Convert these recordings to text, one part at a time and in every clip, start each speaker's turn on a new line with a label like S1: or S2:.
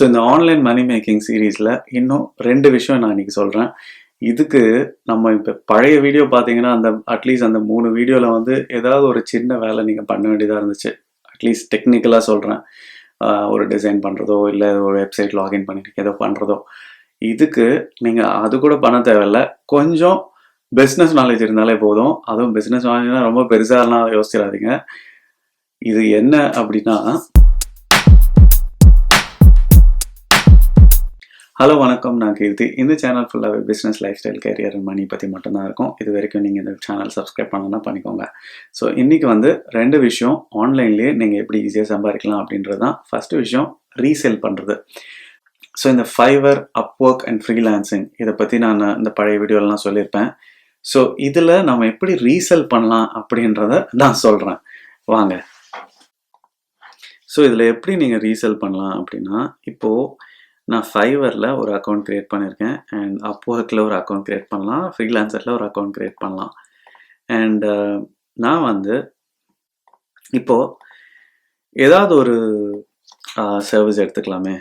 S1: So இந்த online money making சீரீஸில் இன்னும் 2 விஷயம் நான் இன்னைக்கு சொல்கிறேன். இதுக்கு நம்ம இப்போ பழைய வீடியோ பார்த்தீங்கன்னா அட்லீஸ்ட் அந்த 3 வீடியோவில் வந்து ஏதாவது ஒரு சின்ன வேலை நீங்கள் பண்ண வேண்டியதாக இருந்துச்சு. அட்லீஸ்ட் டெக்னிக்கலாக சொல்கிறேன், ஒரு டிசைன் பண்ணுறதோ இல்லை ஒரு வெப்சைட் லாகின் பண்ணிட்டு ஏதோ பண்ணுறதோ. இதுக்கு நீங்கள் அது கூட பண்ண தேவையில்ல, கொஞ்சம் பிஸ்னஸ் நாலேஜ் இருந்தாலே போதும். அதுவும் பிஸ்னஸ் நாலேஜ்னால் ரொம்ப பெருசாலாம் யோசிச்சிடாதீங்க. இது என்ன அப்படின்னா, ஹலோ வணக்கம், நான் கீர்த்தி. இந்த சேனல் ஃபுல்லாகவே business, life style, career and money பற்றி மட்டும்தான் இருக்கும். இது வரைக்கும் நீங்கள் இந்த சேனல் சப்ஸ்கிரைப் பண்ணணும்னா பண்ணிக்கோங்க. ஸோ இன்றைக்கி வந்து 2 விஷயம் ஆன்லைன்லேயே நீங்கள் எப்படி ஈஸியாக சம்பாதிக்கலாம் அப்படின்றது தான். ஃபஸ்ட்டு விஷயம் ரீசேல் பண்ணுறது. ஸோ இந்த ஃபைவர், அப்வொர்க் அண்ட் ஃப்ரீலான்சிங் இதை பற்றி நான் இந்த பழைய வீடியோலாம் சொல்லியிருப்பேன். ஸோ இதில் நம்ம எப்படி ரீசேல் பண்ணலாம் அப்படின்றத நான் சொல்கிறேன், வாங்க. ஸோ இதில் எப்படி நீங்கள் ரீசேல் பண்ணலாம் அப்படின்னா, இப்போது நான் ஃபைவரில் ஒரு அக்கௌண்ட் க்ரியேட் பண்ணியிருக்கேன், அண்ட் அப்வொர்க்கில் ஒரு அக்கௌண்ட் க்ரியேட் பண்ணலாம், ஃப்ரீலான்சரில் ஒரு அக்கௌண்ட் க்ரியேட் பண்ணலாம். அண்ட் நான் வந்து இப்போது ஏதாவது ஒரு சர்வீஸ் எடுத்துக்கலாமே.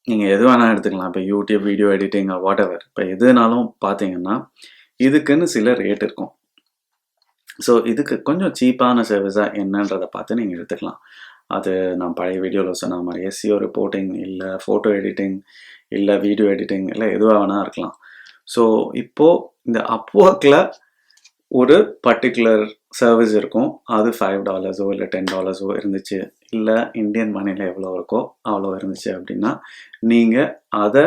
S1: நீங்கள் எது வேணால் எடுத்துக்கலாம். இப்போ YouTube video editing what ever, இப்போ எதுனாலும் பார்த்தீங்கன்னா இதுக்குன்னு சில ரேட் இருக்கும். ஸோ இதுக்கு கொஞ்சம் சீப்பான சர்வீஸாக என்னன்றதை பார்த்து நீங்கள் எடுத்துக்கலாம். அது நான் பழைய வீடியோவில் சொன்ன மாதிரி எஸ்இஓ ரிப்போர்ட்டிங், இல்லை ஃபோட்டோ எடிட்டிங், இல்லை வீடியோ எடிட்டிங், இல்லை எதுவாக வேணால் இருக்கலாம். ஸோ இப்போது இந்த அப்வொர்க்கில் ஒரு பர்டிகுலர் சர்வீஸ் இருக்கும். அது $5 இல்லை $10 இருந்துச்சு, இல்லை இந்தியன் மணியில் எவ்வளோ இருக்கோ அவ்வளோ இருந்துச்சு அப்படின்னா, நீங்கள் அதை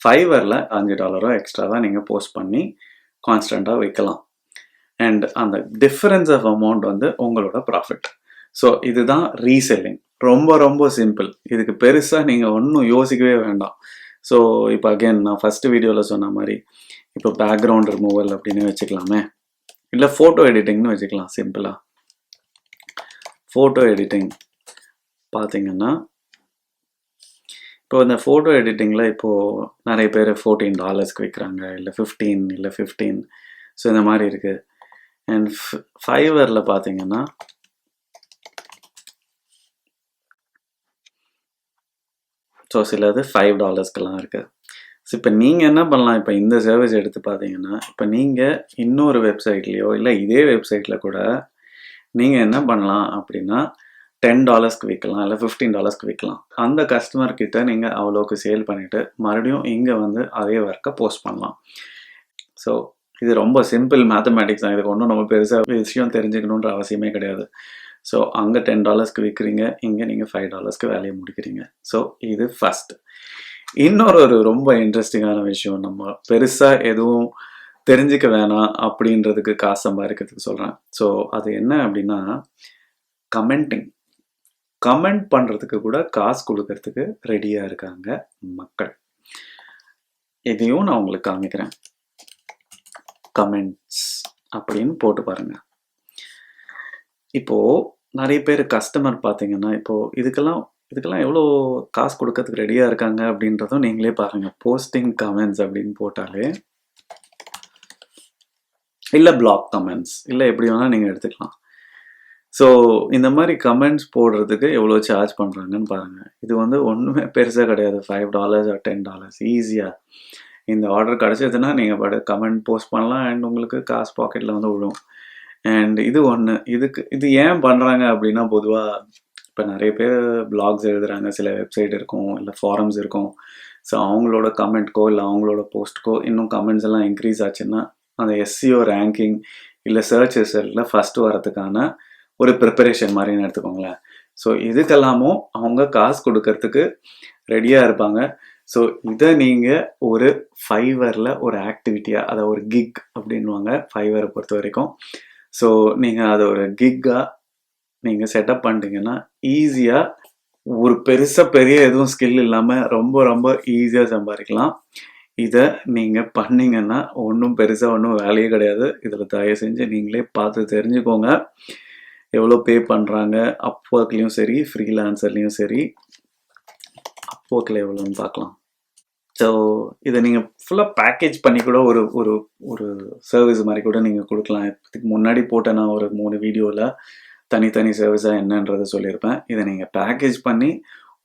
S1: ஃபைவரில் $5 எக்ஸ்ட்ராவாக நீங்கள் போஸ்ட் பண்ணி கான்ஸ்டண்ட்டாக வைக்கலாம். அண்ட் அந்த டிஃபரன்ஸ் ஆஃப் அமௌண்ட் வந்து உங்களோட ப்ராஃபிட். ஸோ இதுதான் ரீசெல்லிங். ரொம்ப ரொம்ப சிம்பிள். இதுக்கு பெருசாக நீங்கள் ஒன்றும் யோசிக்கவே வேண்டாம். ஸோ இப்போ அகெயின் நான் ஃபஸ்ட்டு வீடியோவில் சொன்ன மாதிரி இப்போ பேக்ரவுண்ட் ரிமூவல் அப்படின்னு வச்சுக்கலாமே, இல்லை ஃபோட்டோ எடிட்டிங்னு வச்சுக்கலாம். சிம்பிளாக ஃபோட்டோ எடிட்டிங் பார்த்தீங்கன்னா, இப்போ இந்த ஃபோட்டோ எடிட்டிங்கில் இப்போது நிறைய பேர் $14 விற்கிறாங்க, இல்லை 15. ஸோ இந்த மாதிரி இருக்குது. அண்ட் ஃபைவரில் பார்த்தீங்கன்னா ஸோ சிலது $5 இருக்குது. ஸோ இப்போ நீங்கள் என்ன பண்ணலாம், இப்போ இந்த சர்வீஸ் எடுத்து பார்த்தீங்கன்னா, இப்போ நீங்கள் இன்னொரு வெப்சைட்லேயோ இல்லை இதே வெப்சைட்டில் கூட நீங்கள் என்ன பண்ணலாம் அப்படின்னா $10 விற்கலாம், இல்லை $15 விற்கலாம். அந்த கஸ்டமர்கிட்ட நீங்கள் அவ்வளோக்கு சேல் பண்ணிவிட்டு மறுபடியும் இங்கே வந்து அதே ஒர்க்கை போஸ்ட் பண்ணலாம். ஸோ இது ரொம்ப சிம்பிள் மேத்தமேட்டிக்ஸ் தான். இதுக்கு ஒன்றும் நம்ம பெருசாக விஷயம் தெரிஞ்சுக்கணுன்ற அவசியமே கிடையாது. ஸோ அங்கே $10 விற்கிறீங்க, இங்கே நீங்கள் $5 வேலையை முடிக்கிறீங்க. ஸோ இது ஃபஸ்ட். இன்னொரு ரொம்ப இன்ட்ரெஸ்டிங்கான விஷயம், நம்ம பெருசாக எதுவும் தெரிஞ்சுக்க வேணாம் அப்படின்றதுக்கு காசு சம்பாதிக்கிறதுக்கு சொல்கிறேன். ஸோ அது என்ன அப்படின்னா, கமெண்ட் பண்ணுறதுக்கு கூட காசு கொடுக்கறதுக்கு ரெடியாக இருக்காங்க மக்கள். இதையும் நான் உங்களுக்கு காமிக்கிறேன். கமெண்ட்ஸ் அப்படின்னு போட்டு பாருங்கள். இப்போது நிறைய பேர் கஸ்டமர் பார்த்தீங்கன்னா, இப்போது இதுக்கெல்லாம் எவ்வளோ காசு கொடுக்கறதுக்கு ரெடியாக இருக்காங்க அப்படின்றதும் நீங்களே பாருங்கள். போஸ்டிங் கமெண்ட்ஸ் அப்படின்னு போட்டாலே, இல்லை பிளாக் கமெண்ட்ஸ், இல்லை எப்படி வேணால் நீங்கள் எடுத்துக்கலாம். ஸோ இந்த மாதிரி கமெண்ட்ஸ் போடுறதுக்கு எவ்வளோ சார்ஜ் பண்ணுறாங்கன்னு பாருங்கள். இது வந்து ஒன்றுமே பெருசாக கிடையாது. $5 or $10 ஈஸியாக இந்த ஆர்டர் கிடச்சதுன்னா நீங்கள் கமெண்ட் போஸ்ட் பண்ணலாம், அண்ட் உங்களுக்கு காசு பாக்கெட்டில் வந்து விழும். அண்ட் இது ஒன்று. இது ஏன் பண்ணுறாங்க அப்படின்னா, பொதுவாக இப்போ நிறைய பேர் பிளாக்ஸ் எழுதுகிறாங்க, சில வெப்சைட் இருக்கும், இல்லை ஃபாரம்ஸ் இருக்கும். ஸோ அவங்களோட கமெண்ட்க்கோ இல்லை அவங்களோட போஸ்ட்க்கோ இன்னும் கமெண்ட்ஸ் எல்லாம் இன்க்ரீஸ் ஆச்சுன்னா அந்த எஸ்சிஓ ரேங்கிங் இல்லை சர்ச் ரிசல்ட்டில் ஃபஸ்ட்டு வரதுக்கான ஒரு ப்ரிப்பரேஷன் மாதிரின்னு எடுத்துக்கோங்களேன். ஸோ இதுக்கெல்லாமும் அவங்க காசு கொடுக்கறதுக்கு ரெடியாக இருப்பாங்க. ஸோ இதை நீங்கள் ஒரு ஃபைவரில் ஒரு ஆக்டிவிட்டியாக, அதை ஒரு கிக் அப்படின்வாங்க ஃபைவரை பொறுத்த வரைக்கும். ஸோ நீங்கள் அதை ஒரு கிக்காக நீங்கள் செட்டப் பண்ணிட்டீங்கன்னா ஈஸியாக ஒரு பெரிய எதுவும் ஸ்கில் இல்லாமல் ரொம்ப ரொம்ப ஈஸியாக சம்பாதிக்கலாம். இதை நீங்கள் பண்ணிங்கன்னா ஒன்றும் பெருசாக ஒன்றும் வேலையே கிடையாது. இதில் தயவு செஞ்சு நீங்களே பார்த்து தெரிஞ்சுக்கோங்க எவ்வளோ பே பண்ணுறாங்க. அப்வொர்க்லேயும் சரி, ஃப்ரீலான்சர்லேயும் சரி. அப்வொர்க்கில் எவ்வளோன்னு பார்க்கலாம். ஸோ இதை நீங்கள் ஃபுல்லாக பேக்கேஜ் பண்ணி கூட ஒரு ஒரு ஒரு சர்வீஸ் மாதிரி கூட நீங்கள் கொடுக்கலாம். இதுக்கு முன்னாடி போட்ட நான் ஒரு 3 வீடியோவில் தனித்தனி சர்வீஸாக என்னன்றதை சொல்லியிருப்பேன். இதை நீங்கள் பேக்கேஜ் பண்ணி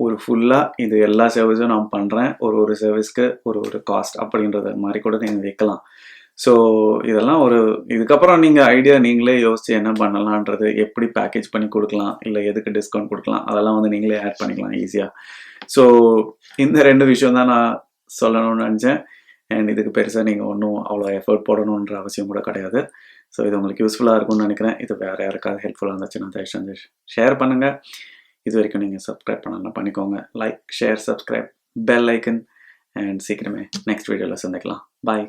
S1: ஒரு ஃபுல்லாக இது எல்லா சர்வீஸும் நான் பண்ணுறேன், ஒரு சர்வீஸ்க்கு ஒரு காஸ்ட் அப்படின்றத மாதிரி கூட நீங்கள் வைக்கலாம். ஸோ இதெல்லாம் இதுக்கப்புறம் நீங்கள் ஐடியா நீங்களே யோசிச்சு என்ன பண்ணலான்றது, எப்படி பேக்கேஜ் பண்ணி கொடுக்கலாம், இல்லை எதுக்கு டிஸ்கவுண்ட் கொடுக்கலாம், அதெல்லாம் வந்து நீங்களே ஆட் பண்ணிக்கலாம் ஈஸியாக. ஸோ இந்த 2 விஷயம் தான் நான் சொல்லணும்னு நினச்சேன். அண்ட் இதுக்கு பெருசாக நீங்கள் ஒன்றும் அவ்வளோ எஃபர்ட் போடணுன்ற அவசியம் கூட கிடையாது. ஸோ இது உங்களுக்கு யூஸ்ஃபுல்லாக இருக்கும்னு நினைக்கிறேன். இது வேறு யாருக்காவது ஹெல்ப்ஃபுல்லாக இருந்துச்சுன்னா தயவு செஞ்சு ஷேர் பண்ணுங்கள். இது வரைக்கும் நீங்கள் சப்ஸ்கிரைப் பண்ணலாம் பண்ணிக்கோங்க. Like, share, subscribe, bell icon. And சீக்கிரமே நெக்ஸ்ட் வீடியோவில் சந்திக்கலாம். பாய்.